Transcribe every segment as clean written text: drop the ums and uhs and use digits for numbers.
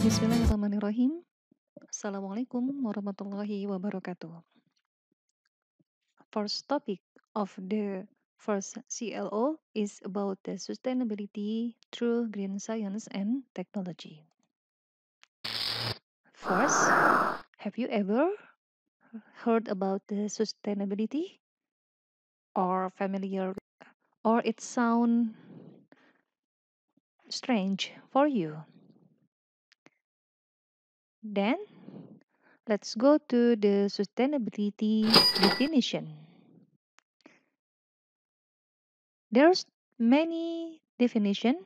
Bismillahirrahmanirrahim. Assalamualaikum warahmatullahi wabarakatuh. First topic of the first CLO is about the sustainability through green science and technology. First, have you ever heard about the sustainability or familiar or it sound strange for you? Then let's go to the sustainability definition. There's many definition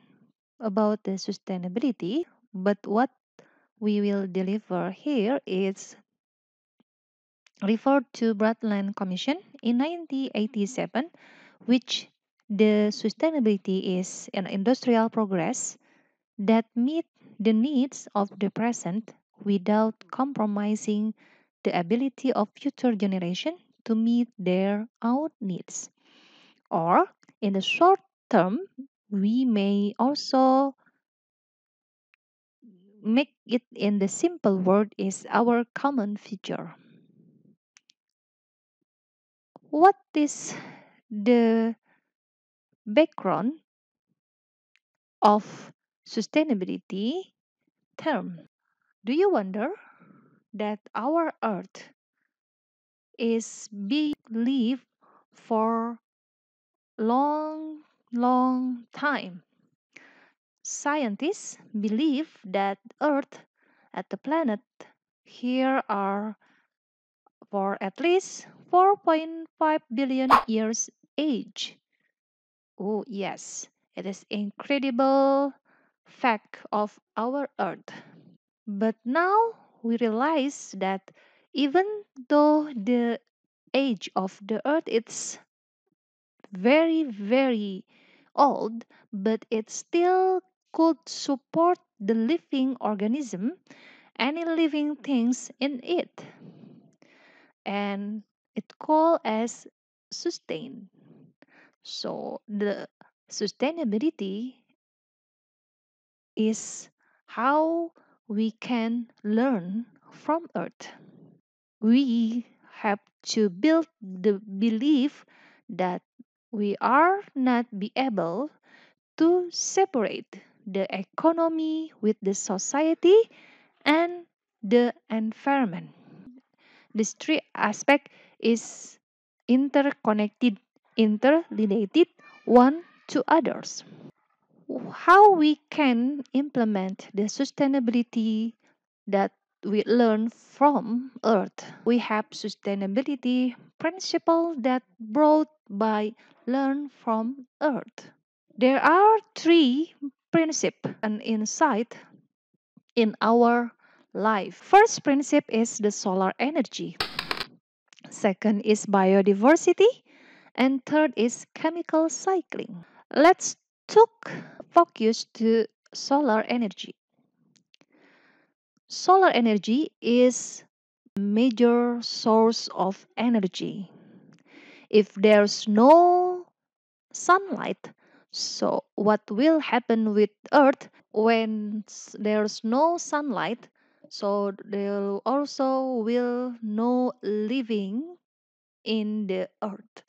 about the sustainability, but what we will deliver here is referred to Brundtland Commission in 1987, which the sustainability is an industrial progress that meet the needs of the present without compromising the ability of future generation to meet their own needs. Or in the short term, we may also make it in the simple word is our common future. What is the background of sustainability term? Do you wonder that our earth is being lived for long time? Scientists believe that earth at the planet here are for at least 4.5 billion years age. Oh, yes, it is incredible fact of our earth. But now we realize that even though the age of the earth is very old, but it still could support the living organism, any living things in it. And it called as sustain. So the sustainability is how we can learn from earth. We have to build the belief that we are not be able to separate the economy with the society and the environment. These three aspect is interconnected, interrelated one to others. How we can implement the sustainability that we learn from earth. We have sustainability principle that brought by learn from earth. There are three principles and insight in our life. First principle is the solar energy. Second is biodiversity and third is chemical cycling. Let's took focus to solar energy. Solar energy is major source of energy. If there's no sunlight, so what will happen with earth when there's no sunlight? So there also will no living in the earth.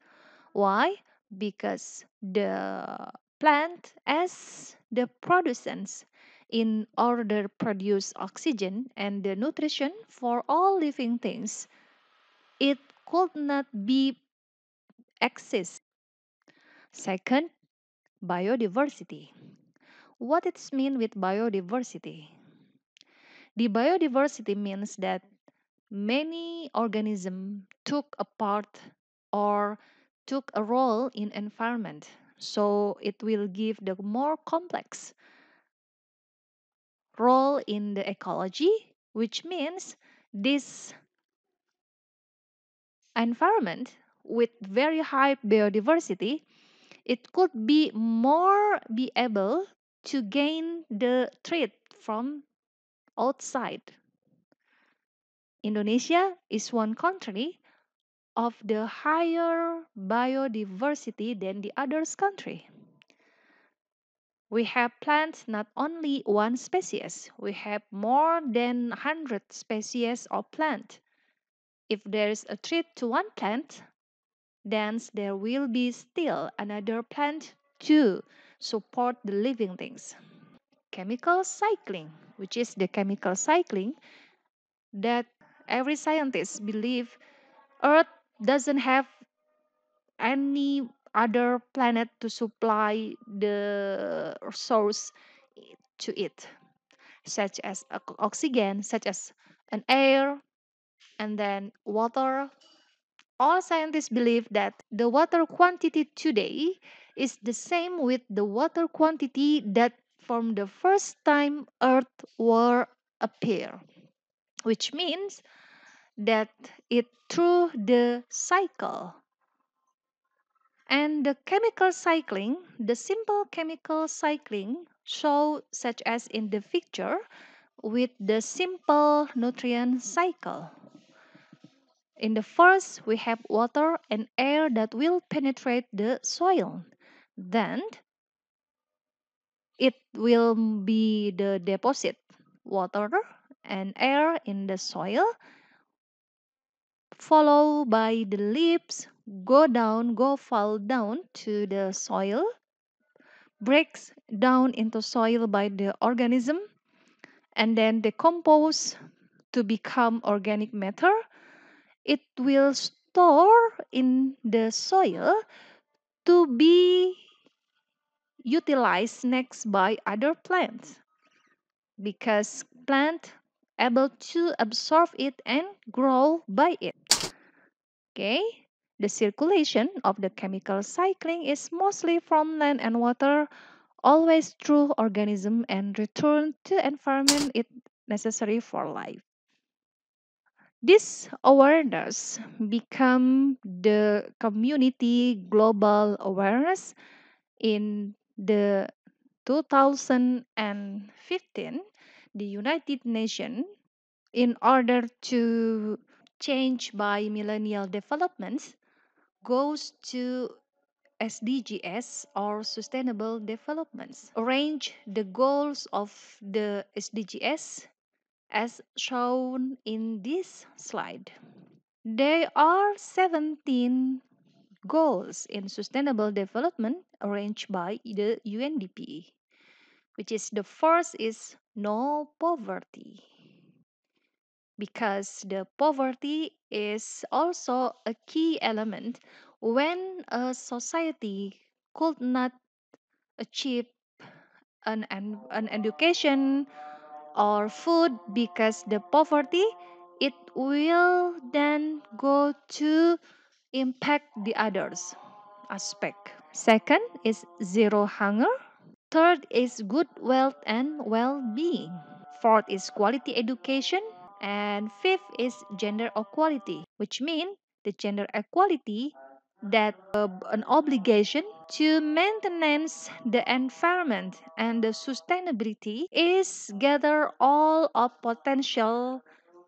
Why? Because the plant as the producers in order produce oxygen and the nutrition for all living things, it could not be exist. Second, biodiversity. What it mean with biodiversity? The biodiversity means that many organisms took a part or took a role in environment. So it will give the more complex role in the ecology, which means this environment with very high biodiversity, it could be more be able to gain the threat from outside. Indonesia is one country of the higher biodiversity than the others country. We have plants not only one species, we have more than 100 species of plant. If there is a threat to one plant, then there will be still another plant to support the living things. Chemical cycling, which is the chemical cycling that every scientist believe Earth doesn't have any other planet to supply the source to it, such as oxygen, such as an air, and then water. All scientists believe that the water quantity today is the same with the water quantity that from the first time Earth were appear, which means that it through the cycle. And the chemical cycling, the simple chemical cycling show such as in the picture with the simple nutrient cycle. In the first, we have water and air that will penetrate the soil. Then it will be the deposit water and air in the soil, followed by the leaves go fall down to the soil, breaks down into soil by the organism, and then decompose to become organic matter. It will store in the soil to be utilized next by other plants because plant able to absorb it and grow by it. Okay, the circulation of the chemical cycling is mostly from land and water, always through organism and return to environment it necessary for life. This awareness become the community global awareness in the 2015, the United Nations, in order to change by millennial developments, goes to SDGs or Sustainable Developments. Arrange the goals of the SDGs as shown in this slide. There are 17 goals in sustainable development arranged by the UNDP, which is the first is no poverty, because the poverty is also a key element when a society could not achieve an education or food because the poverty, it will then go to impact the others aspect. Second is zero hunger. Third is good wealth and well-being. Fourth is quality education. And fifth is gender equality, which means the gender equality that an obligation to maintenance the environment and the sustainability is gather all of potential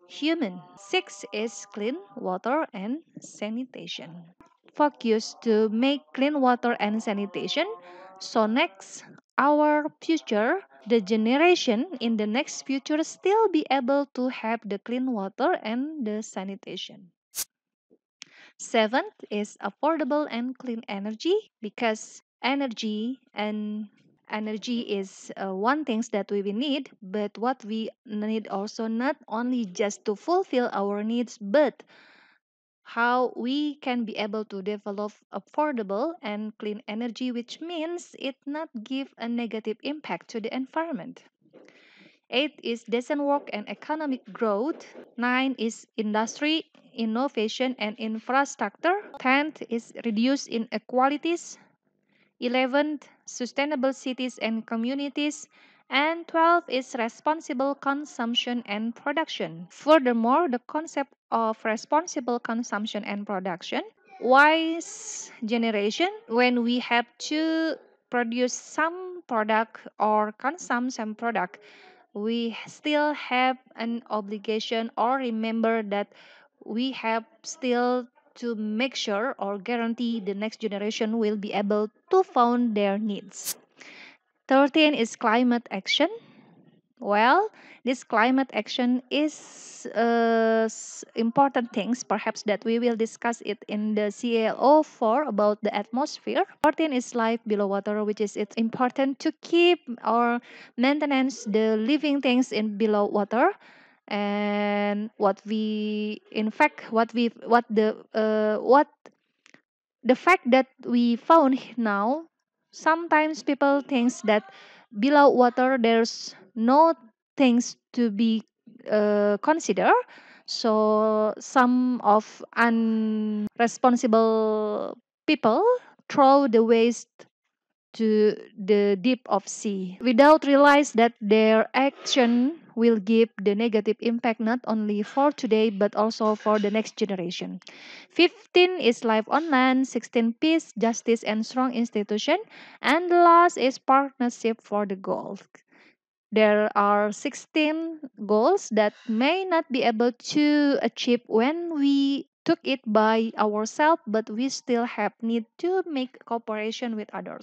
human. Six is clean water and sanitation. Focus to make clean water and sanitation. So next, our future, the generation in the next future still be able to have the clean water and the sanitation. Seventh is affordable and clean energy, because energy is one things that we will need, but what we need also not only just to fulfill our needs, but how we can be able to develop affordable and clean energy, which means it not give a negative impact to the environment. Eight is decent work and economic growth. Nine is industry, innovation, and infrastructure. 10th is reduce inequalities. 11th, sustainable cities and communities. And 12 is responsible consumption and production. Furthermore, the concept of responsible consumption and production, wise generation, when we have to produce some product or consume some product, we still have an obligation or remember that we have still to make sure or guarantee the next generation will be able to found their needs. 13 is climate action. Well, this climate action is important things, perhaps that we will discuss it in the CLO4 about the atmosphere. 14 is life below water, which is it's important to keep or maintenance the living things in below water. And what we, in fact, what the fact that we found now, sometimes people thinks that below water there's no things to be consider. So some of unresponsible people throw the waste to the deep of sea without realize that their action will give the negative impact not only for today but also for the next generation. 15 is life on land, 16 peace, justice and strong institution, and the last is partnership for the goal. There are 16 goals that may not be able to achieve when we took it by ourselves, but we still have need to make cooperation with others.